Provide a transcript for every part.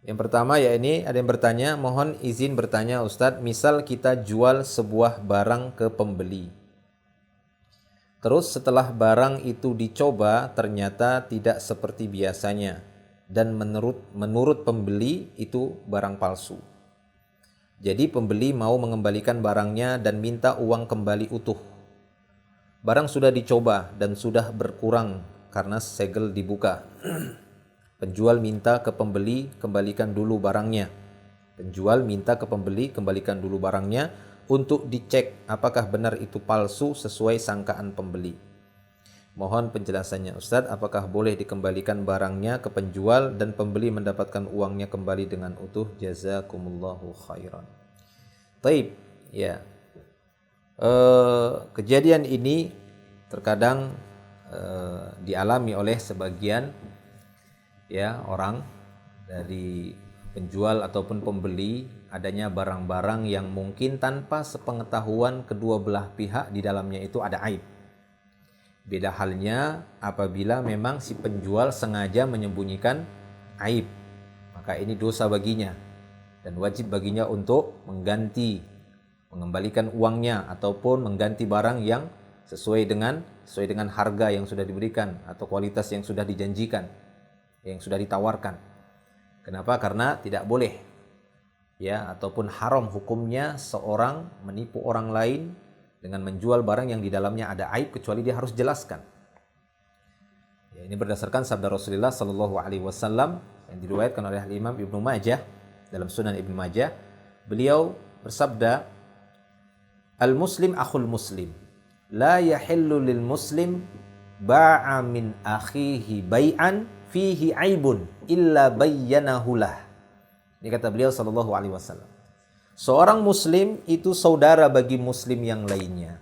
Yang pertama ya ini ada yang bertanya, mohon izin bertanya Ustadz, misal kita jual sebuah barang ke pembeli. Terus setelah barang itu dicoba ternyata tidak seperti biasanya dan menurut pembeli itu barang palsu. Jadi pembeli mau mengembalikan barangnya dan minta uang kembali utuh. Barang sudah dicoba dan sudah berkurang karena segel dibuka. Penjual minta ke pembeli kembalikan dulu barangnya. Penjual minta ke pembeli kembalikan dulu barangnya untuk dicek apakah benar itu palsu sesuai sangkaan pembeli. Mohon penjelasannya Ustadz, apakah boleh dikembalikan barangnya ke penjual dan pembeli mendapatkan uangnya kembali dengan utuh? Jazakumullahu khairan. Taib, ya. Kejadian ini terkadang dialami oleh sebagian ya orang dari penjual ataupun pembeli, adanya barang-barang yang mungkin tanpa sepengetahuan kedua belah pihak di dalamnya itu ada aib. Beda halnya apabila memang si penjual sengaja menyembunyikan aib, maka ini dosa baginya dan wajib baginya untuk mengembalikan uangnya ataupun mengganti barang yang sesuai dengan harga yang sudah diberikan atau kualitas yang sudah dijanjikan, yang sudah ditawarkan. Kenapa? Karena tidak boleh ya ataupun haram hukumnya seorang menipu orang lain dengan menjual barang yang di dalamnya ada aib kecuali dia harus jelaskan. Ya, ini berdasarkan sabda Rasulullah sallallahu alaihi wasallam yang diriwayatkan oleh Imam Ibnu Majah dalam Sunan Ibnu Majah. Beliau bersabda, "Al-muslim akhul muslim, la yahillu lil muslim ba'a min akhihi bai'an fihi aibun illa bayyanahu lah." Ini kata beliau sallallahu alaihi wasallam. Seorang muslim itu saudara bagi muslim yang lainnya.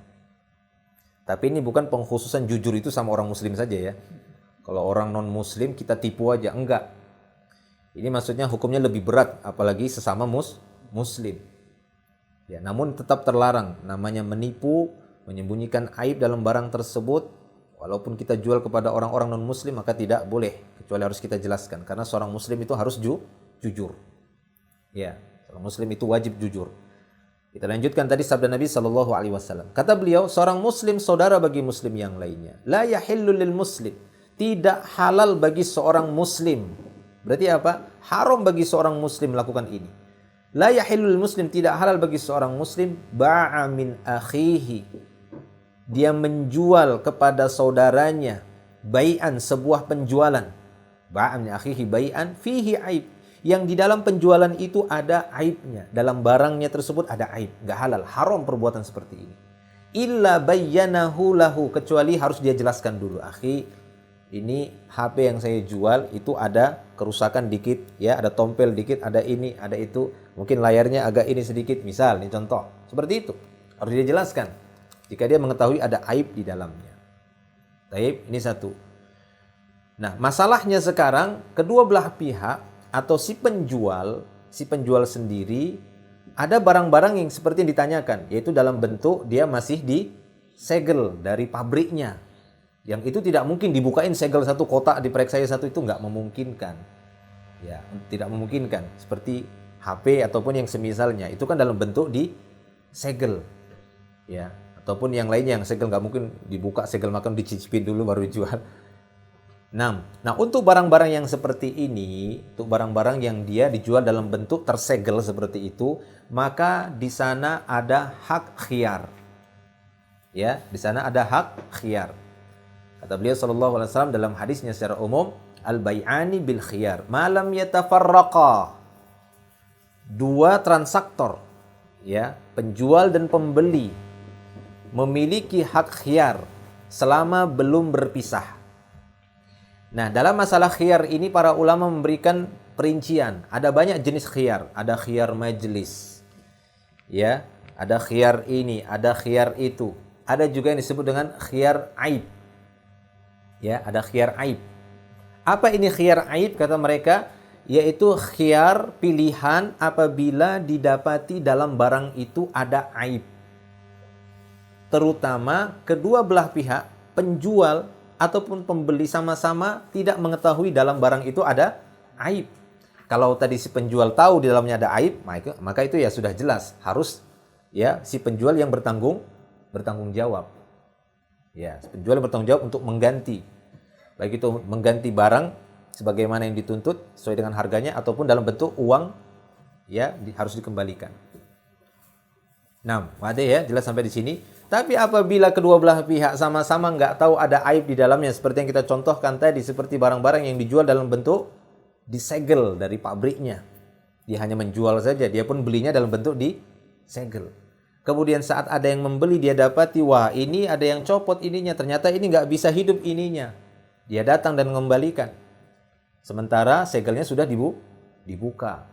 Tapi ini bukan pengkhususan jujur itu sama orang muslim saja ya. Kalau orang non muslim kita tipu aja, enggak. Ini maksudnya hukumnya lebih berat apalagi sesama muslim. Ya, namun tetap terlarang namanya menipu, menyembunyikan aib dalam barang tersebut. Walaupun kita jual kepada orang-orang non-muslim maka tidak boleh, kecuali harus kita jelaskan. Karena seorang muslim itu harus jujur. Ya, seorang muslim itu wajib jujur. Kita lanjutkan tadi sabda Nabi SAW. Kata beliau, seorang muslim saudara bagi muslim yang lainnya. La yahillu lil muslim. Tidak halal bagi seorang muslim. Berarti apa? Haram bagi seorang muslim melakukan ini. La yahillu lil muslim, tidak halal bagi seorang muslim ba'a min akhihi. Dia menjual kepada saudaranya bai'an, sebuah penjualan. Ba'an akhihi bai'an fihi aib. Yang di dalam penjualan itu ada aibnya. Dalam barangnya tersebut ada aib. Gak halal, haram perbuatan seperti ini. Illa bayyanahu lahu, kecuali harus dia jelaskan dulu. Akhi, ini HP yang saya jual itu ada kerusakan dikit, ya, ada tompel dikit, ada ini, ada itu. Mungkin layarnya agak ini sedikit, misal, ini contoh. Seperti itu. Harus dia jelaskan. Jika dia mengetahui ada aib di dalamnya. Taib, ini satu. Nah, masalahnya sekarang kedua belah pihak atau si penjual sendiri ada barang-barang yang seperti yang ditanyakan, yaitu dalam bentuk dia masih disegel dari pabriknya. Yang itu tidak mungkin dibukain segel satu kotak diperiksa satu, itu nggak memungkinkan. Ya, tidak memungkinkan. Seperti HP ataupun yang semisalnya, itu kan dalam bentuk disegel. Ya, ataupun yang lainnya yang segel nggak mungkin dibuka segel makan dicicipin dulu baru dijual. Nah, untuk barang-barang yang seperti ini, untuk barang-barang yang dia dijual dalam bentuk tersegel seperti itu, maka di sana ada hak khiyar. Ya, di sana ada hak khiyar. Kata beliau sallallahu alaihi wasallam dalam hadisnya secara umum, al-bai'ani bil khiyar, ma lam yatafarraqa. Dua transaktor, ya, penjual dan pembeli memiliki hak khiyar selama belum berpisah. Nah, dalam masalah khiyar ini para ulama memberikan perincian. Ada banyak jenis khiyar. Ada khiyar majlis. Ya, ada khiyar ini, ada khiyar itu. Ada juga yang disebut dengan khiyar aib. Ya, ada khiyar aib. Apa ini khiyar aib? Kata mereka, yaitu khiyar pilihan apabila didapati dalam barang itu ada aib. Terutama kedua belah pihak, penjual ataupun pembeli sama-sama tidak mengetahui dalam barang itu ada aib. Kalau tadi si penjual tahu di dalamnya ada aib, maka itu ya sudah jelas harus ya si penjual yang bertanggung jawab. Ya, si penjual yang bertanggung jawab untuk mengganti. Baik itu mengganti barang sebagaimana yang dituntut sesuai dengan harganya ataupun dalam bentuk uang ya harus dikembalikan. Nah, ada ya jelas sampai di sini. Tapi apabila kedua belah pihak sama-sama nggak tahu ada aib di dalamnya, seperti yang kita contohkan tadi, seperti barang-barang yang dijual dalam bentuk disegel dari pabriknya. Dia hanya menjual saja, dia pun belinya dalam bentuk disegel. Kemudian saat ada yang membeli, dia dapati, wah ini ada yang copot ininya, ternyata ini nggak bisa hidup ininya. Dia datang dan mengembalikan. Sementara segelnya sudah dibuka.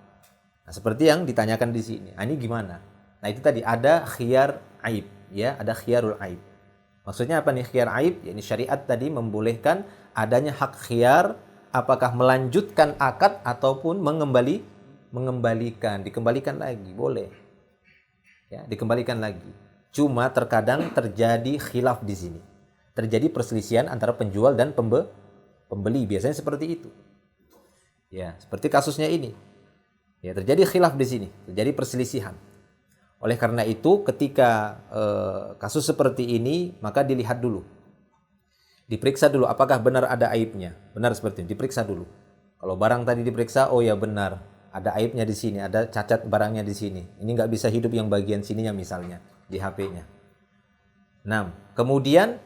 Nah, seperti yang ditanyakan di sini. Nah, ini gimana? Nah, itu tadi ada khiyar aib. Ya, ada khiyarul aib. Maksudnya apa nih khiyar aib? Ya, ini syariat tadi membolehkan adanya hak khiyar apakah melanjutkan akad ataupun dikembalikan lagi, boleh. Ya, dikembalikan lagi. Cuma terkadang terjadi khilaf di sini. Terjadi perselisihan antara penjual dan pembeli, biasanya seperti itu. Ya, seperti kasusnya ini. Ya, terjadi khilaf di sini, terjadi perselisihan. Oleh karena itu ketika kasus seperti ini maka dilihat dulu. Diperiksa dulu apakah benar ada aibnya. Benar seperti itu, diperiksa dulu. Kalau barang tadi diperiksa, oh ya benar, ada aibnya di sini, ada cacat barangnya di sini. Ini nggak bisa hidup yang bagian sininya misalnya di HP-nya. Nah, kemudian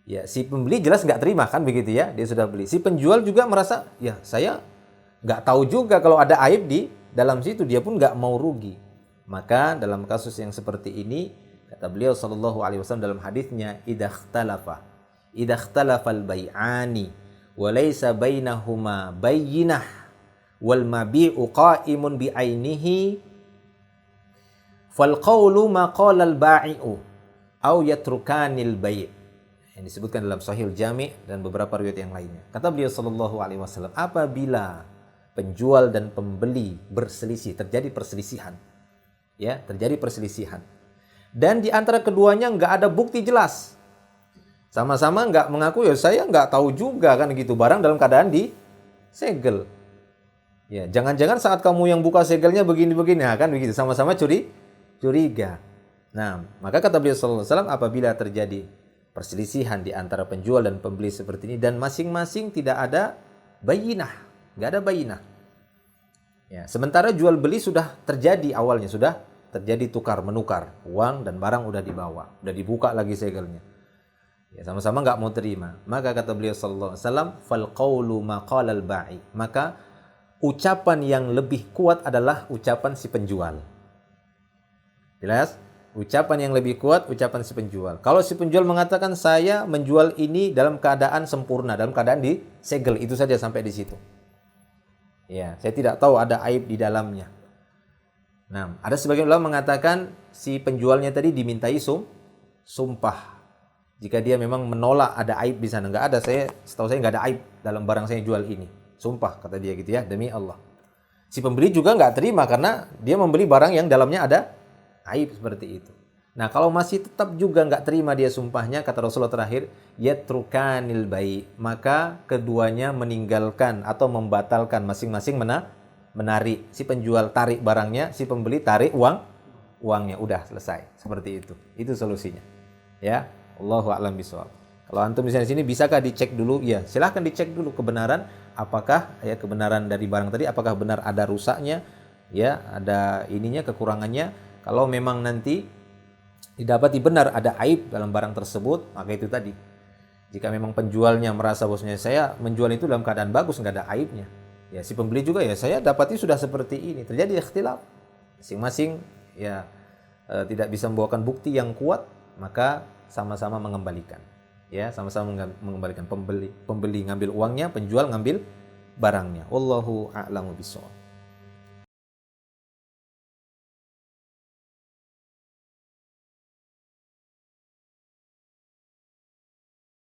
ya si pembeli jelas nggak terima kan begitu ya, dia sudah beli. Si penjual juga merasa, ya saya nggak tahu juga kalau ada aib di dalam situ, dia pun nggak mau rugi. Maka dalam kasus yang seperti ini kata beliau sallallahu alaihi wasallam dalam hadisnya, idza ikhtalafal bai'ani wa laysa bainahuma bayyinah wal mabi'u qa'imun bi ainihi fal qawlu ma qala al ba'i'u aw yatrukanil bai'. Yang disebutkan dalam Sahih Jami' dan beberapa riwayat yang lainnya. Kata beliau sallallahu alaihi wasallam, apabila penjual dan pembeli berselisih, terjadi perselisihan. Ya, terjadi perselisihan. Dan di antara keduanya nggak ada bukti jelas. Sama-sama nggak mengaku, ya saya nggak tahu juga kan gitu. Barang dalam keadaan disegel. Ya, jangan-jangan saat kamu yang buka segelnya begini-begini, ya, kan begitu. Sama-sama curiga. Nah, maka kata beliau sallallahu alaihi wasallam, apabila terjadi perselisihan di antara penjual dan pembeli seperti ini dan masing-masing tidak ada bayinah, nggak ada bayinah. Ya, sementara jual beli sudah terjadi awalnya, sudah terjadi tukar menukar, uang dan barang udah dibawa, udah dibuka lagi segelnya. Ya, sama-sama nggak mau terima. Maka kata beliau sallallahu alaihi wasallam, fal qawlu ma qala al ba'i. Maka ucapan yang lebih kuat adalah ucapan si penjual. Jelas? Ucapan yang lebih kuat ucapan si penjual. Kalau si penjual mengatakan saya menjual ini dalam keadaan sempurna, dalam keadaan disegel, itu saja sampai di situ. Ya, saya tidak tahu ada aib di dalamnya. Nah, ada sebagian ulama mengatakan si penjualnya tadi dimintai sumpah. Jika dia memang menolak ada aib di sana, nggak ada, setahu saya nggak ada aib dalam barang saya jual ini. Sumpah kata dia gitu ya, demi Allah. Si pembeli juga nggak terima karena dia membeli barang yang dalamnya ada aib seperti itu. Nah, kalau masih tetap juga nggak terima dia sumpahnya, kata Rasulullah terakhir, yatrukanil bai, maka keduanya meninggalkan atau membatalkan masing-masing menarik. Si penjual tarik barangnya, si pembeli tarik uangnya, udah selesai. Seperti itu. Itu solusinya. Ya, Allahu a'lam bishawab. Kalau antum di sini bisakah dicek dulu? Ya, silahkan dicek dulu kebenaran apakah ya kebenaran dari barang tadi, apakah benar ada rusaknya, ya, ada ininya kekurangannya. Kalau memang nanti didapati benar ada aib dalam barang tersebut, maka itu tadi. Jika memang penjualnya merasa bahwasanya saya menjual itu dalam keadaan bagus, nggak ada aibnya. Ya, si pembeli juga ya saya dapati sudah seperti ini. Terjadi ikhtilaf. Masing-masing ya tidak bisa membawakan bukti yang kuat, maka sama-sama mengembalikan. Ya, sama-sama mengembalikan. Pembeli ngambil uangnya, penjual ngambil barangnya. Wallahu a'lamu bishawab.